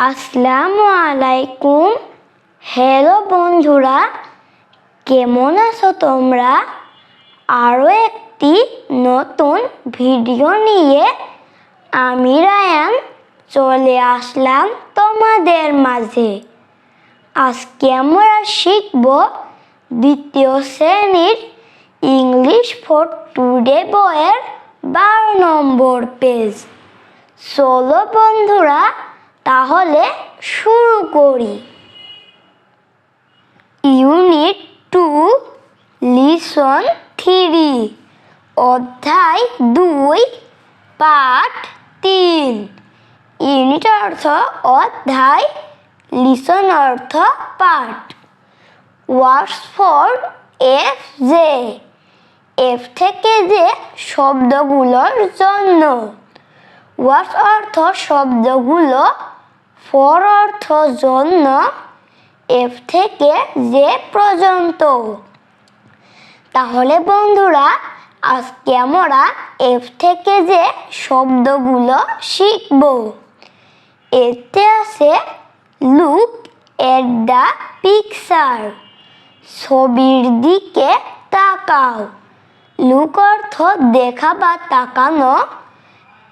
আসসালামু আলাইকুম। হ্যালো বন্ধুরা, কেমন আছো তোমরা? আরও একটি নতুন ভিডিও নিয়ে আমি রায়ান চলে আসলাম তোমাদের মাঝে। আজকে আমরা শিখব দ্বিতীয় শ্রেণীর ইংলিশ ফর টুডে বইয়ের 12 নম্বর পেজ। চলো বন্ধুরা, তাহলে শুরু করি। ইউনিট 2 লিসন 3 অধ্যায় 2 পাঠ 3। ইউনিট অর্থ অধ্যায়, লিসন অর্থ পাঠ। ওয়ার্ডস ফর এফ জে, এফ থেকে যে শব্দগুলোর জন্য। ওয়ার্ডস অর্থ শব্দগুলো, ফর অর্থ জন্য, এফ থেকে যে পর্যন্ত। তাহলে বন্ধুরা, আজকে আমরা এফ থেকে যে শব্দগুলো শিখব। এতে আছে লুক এট দ্য পিকচার, ছবির দিকে তাকাও। লুক অর্থ দেখা বা তাকানো,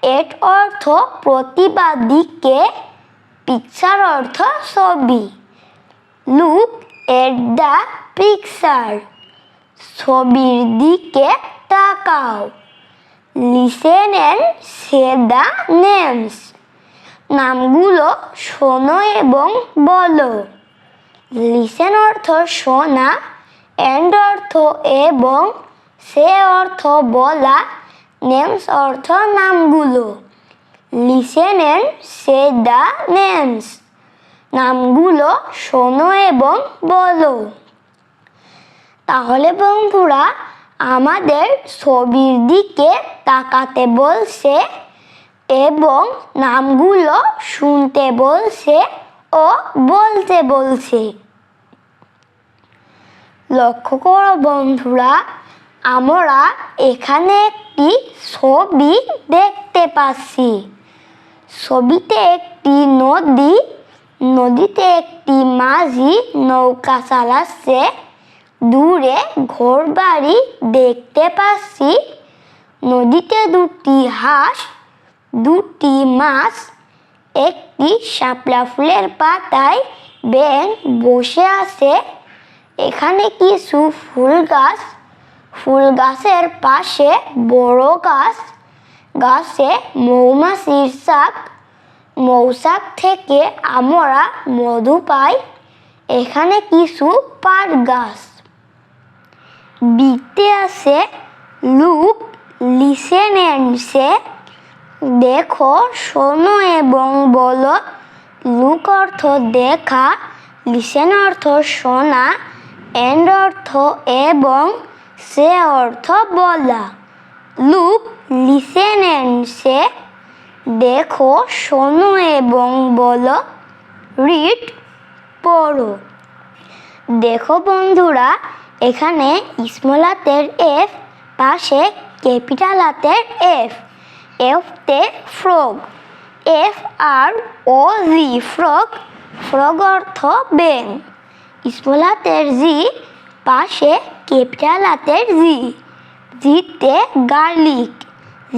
এট অর্থ প্রতি বা দিকে, পিকচার অর্থ ছবি। লুক এট দ্য পিকচার, ছবির দিকে তাকাও। Listen and say the names, নামগুলো শোনো এবং বলো। লিসেন অর্থ শোনা, অ্যান্ড অর্থ এবং, সে অর্থ বলা, নেমস অর্থ নামগুলো। Listen and say the names, নামগুলো শোনো এবং বলো। তাহলে বন্ধুরা, আমাদের ছবির দিকে তাকাতে বলছে এবং নামগুলো শুনতে বলছে ও বলতে বলছে। লক্ষ্য করো বন্ধুরা, আমরা এখানে একটি ছবি দেখতে পাচ্ছি। ছবিতে একটি নদী, নদীতে একটি মাঝি নৌকা চালাচ্ছে। দূরে ঘরবাড়ি দেখতে পাচ্ছি। নদীতে দুটি হাঁস, দুটি মাছ, একটি শাপলা ফুলের পাতায় ব্যাঙ বসে আছে। এখানে কিছু ফুল গাছ, ফুল গাছের পাশে বড় গাছ, গাছে মৌমাছির চাক, মৌচাক থেকে আমরা মধু পাই। এখানে কিছু পাট গাছ। বিতে আছে লুক, লিসেন অ্যান্ড সে, দেখো, শোনো এবং বলো। লুক অর্থ দেখা, লিসেন অর্থ শোনা, অ্যান্ড অর্থ এবং, সে অর্থ বলা। লুক, লিসেন অ্যান্ড সে, দেখো, শোনো এবং বলো। রিড, পড়ো। দেখো বন্ধুরা, এখানে স্মল হাতের এফ, পাশে ক্যাপিটাল হাতের এফ। এফতে ফ্রগ, এফ আর ও জি, ফ্রগ, ফ্রগ অর্থ ব্যাঙ। স্মল হাতের জি, পাশে ক্যাপিটাল হাতের জি। জিতে garlic,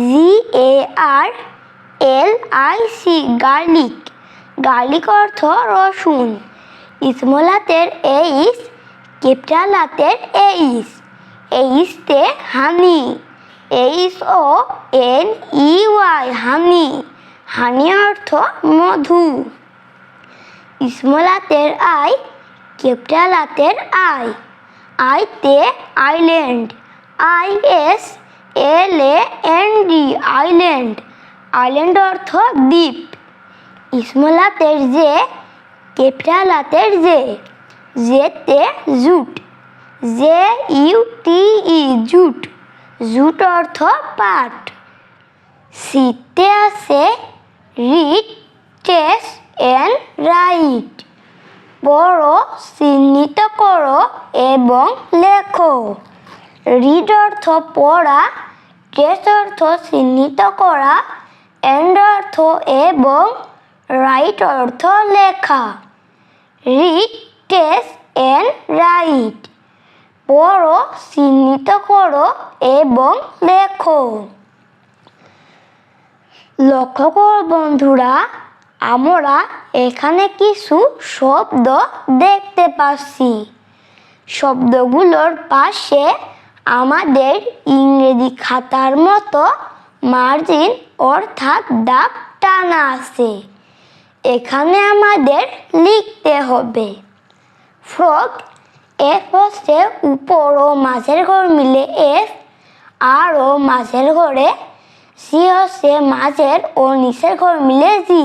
G A R L I C, garlic, garlic অর্থ রসুন। স্মল হাতের এইচ, ক্যাপিটাল হাতের এইচ। এইচতে honey, H O N E Y, honey, honey অর্থ মধু। স্মল হাতের আই, ক্যাপিটাল হাতের আই। আইতে island, I S L A N D, island, island অর্থ দ্বীপ। স্মল হাতের জে, ক্যাপিটাল হাতের জে। জেতে jute, J U T E, jute, jute অর্থ পাট। সিতে আছে রিড, টেস্ট অ্যান্ড রাইট, পড়ো, চিহ্নিত করো এবং লেখো। রিড অর্থ পড়া, টেস্ট অর্থ চিহ্নিত করা, অ্যান্ড অর্থ এবং, রাইট অর্থ লেখা। Read, test and write. পড়ো, চিহ্নিত করো এবং লেখো। লক্ষ্য করো বন্ধুরা, আমরা এখানে কিছু শব্দ দেখতে পাচ্ছি। শব্দগুলোর পাশে আমাদের ইংরেজি খাতার মতো মার্জিন অর্থাৎ দাগ টানা আছে। এখানে আমাদের লিখতে হবে ফ্রগ। এফ হচ্ছে উপর ও মাঝের ঘর মিলে এফ, আর ও মাঝের ঘরে, সি হচ্ছে মাঝের ও নিচের ঘর মিলে জি।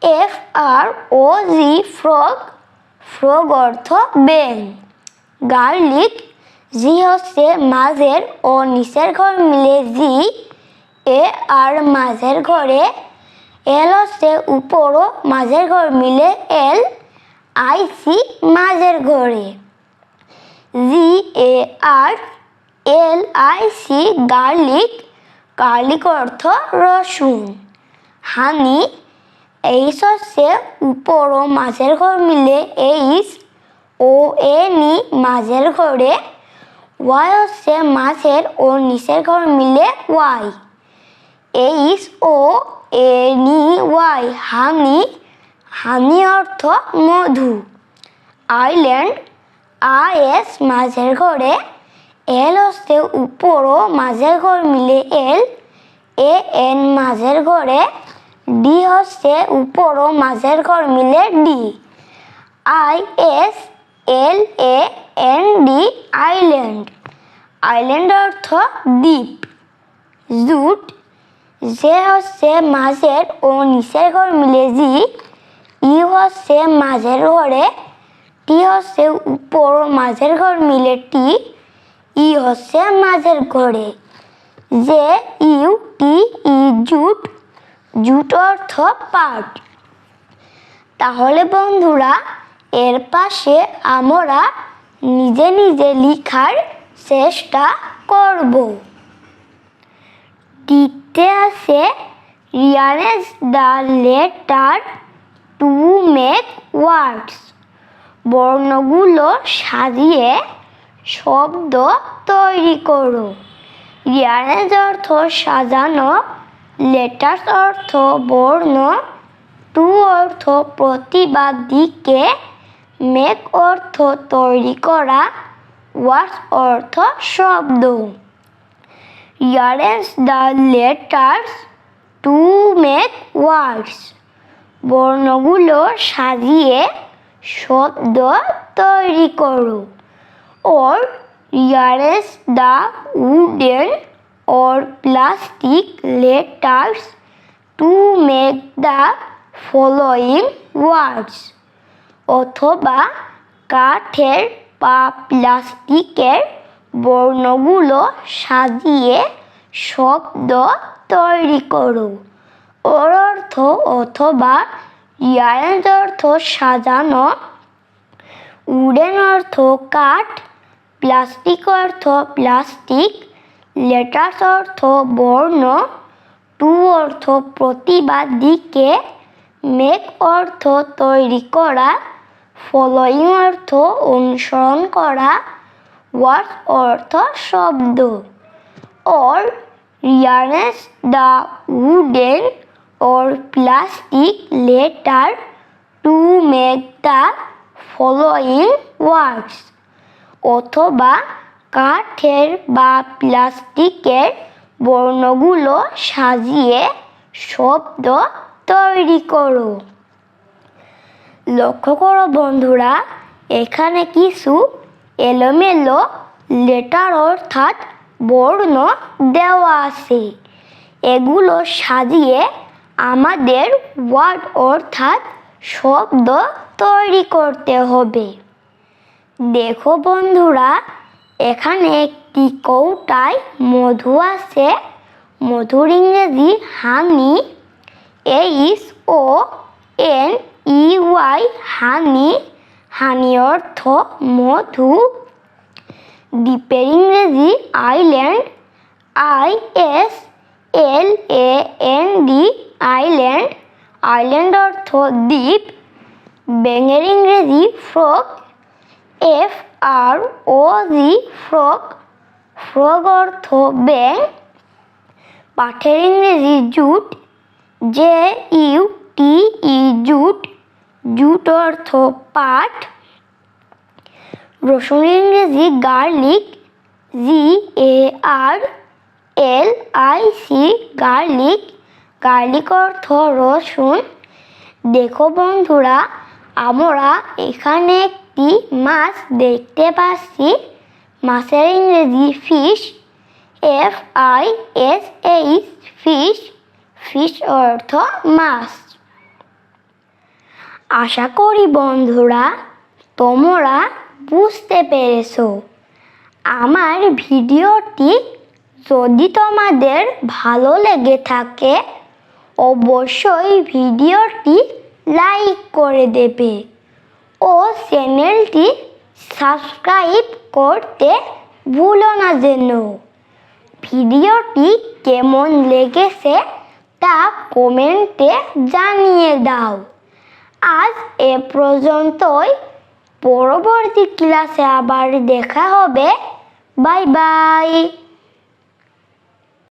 এফ আর ও জি ফ্রগ। ফ্রগ অর্থ ব্যাঙ। গার্লিক, জি হচ্ছে মাঝের ও নিচের ঘর মিলে জি, এ আর মাঝের ঘরে, এল হচ্ছে উপর ও মাঝের ঘর মিলে এল, আই সি মাঝের ঘরে। G A R L I C garlic. Garlic অর্থ রসুন। হানি, এইচ হচ্ছে উপর ও মাঝের ঘর মিলে এইচ, ও এন ই মাঝের ঘরে, ওয়াই হচ্ছে মাঝের ও নিচের ঘর মিলে Y, H O N E Y honey. Honey অর্থ মধু। আইল্যান্ড, আই এস মাঝের ঘরে, এল হচ্ছে উপর ও মাঝের ঘর মিলে এল, এ এন মাঝের ঘরে, ডি হচ্ছে উপর ও মাঝের ঘর মিলে D, I S L A N D island. Island অর্থ দ্বীপ। জুট, যে হচ্ছে মাঝের ও নিচের ঘর মিলে জি, ই হচ্ছে মাঝের ঘরে, টি হচ্ছে উপর ও মাঝের ঘর মিলে টি, ই হচ্ছে মাঝের ঘরে, J U T E jute. Jute অর্থ পাট। তাহলে বন্ধুরা, এর পাশে আমরা নিজে নিজে লিখার চেষ্টা করব। দিতে আছে rearrange the letter to make words। বর্ণগুলো সাজিয়ে শব্দ তৈরি করো। rearrange অর্থ সাজানো, letters অর্থ বর্ণ, to অর্থ প্রতি বা দিকে, make অর্থ তৈরি করা, words অর্থ শব্দ। rearrange the letters to make words। বর্ণগুলো সাজিয়ে শব্দ তৈরি করো। or rearrange the wooden or plastic letters to make the following words। অথবা কাঠের বা প্লাস্টিকের বর্ণগুলো সাজিয়ে শব্দ তৈরি করো। ওর অর্থ অথবা, rearrange অর্থ সাজানো, উডেন অর্থ কাঠ, প্লাস্টিক অর্থ প্লাস্টিক, লেটার্স অর্থ বর্ণ, টু অর্থ প্রতি বা দিকে, মেক অর্থ তৈরি করা, ফলোয়িং অর্থ অনুসরণ করা, ওয়ার্ড অর্থ শব্দ। or rearrange the wooden or plastic letter to make the following words। অথবা কাঠের বা প্লাস্টিকের বর্ণগুলো সাজিয়ে শব্দ তৈরি করো। লক্ষ্য করো বন্ধুরা, এখানে কিছু এলোমেলো লেটার অর্থাৎ বর্ণ দেওয়া আছে। এগুলো সাজিয়ে আমাদের ওয়ার্ড অর্থাৎ শব্দ তৈরি করতে হবে। দেখো বন্ধুরা, এখানে একটি কৌটায় মধু আছে। মধুর ইংরেজি honey, H O N E Y honey. Honey অর্থ মধু। দ্বীপের ইংরেজি island, I S L A N D island. Island অর্থ দ্বীপ, ব্যাঙের ইংরেজি ফ্রগ, FROG ফ্রগ, ফ্রগ অর্থ ব্যাঙ, পাঠের ইংরেজি জুট, JUTE জুট, জুট অর্থ পাট, রসুনের ইংরেজি গার্লিক, GARLIC গার্লিক, গার্লিক অর্থ রসুন। দেখো বন্ধুরা, আমরা এখানে একটি মাছ দেখতে পাচ্ছি। মাছের ইংরেজি ফিশ, FISH ফিশ, ফিশ অর্থ মাছ। আশা করি বন্ধুরা তোমরা বুঝতে পেরেছো। আমার ভিডিওটি যদি তোমাদের ভালো লেগে থাকে অবশ্যই ভিডিওটি লাইক করে দেবে ও চ্যানেলটি সাবস্ক্রাইব করতে ভুলো না যেন। ভিডিওটি কেমন লেগেছে তা কমেন্টে জানিয়ে দাও। আজ এ পর্যন্তই, পরবর্তী ক্লাসে আবার দেখা হবে। Bye bye.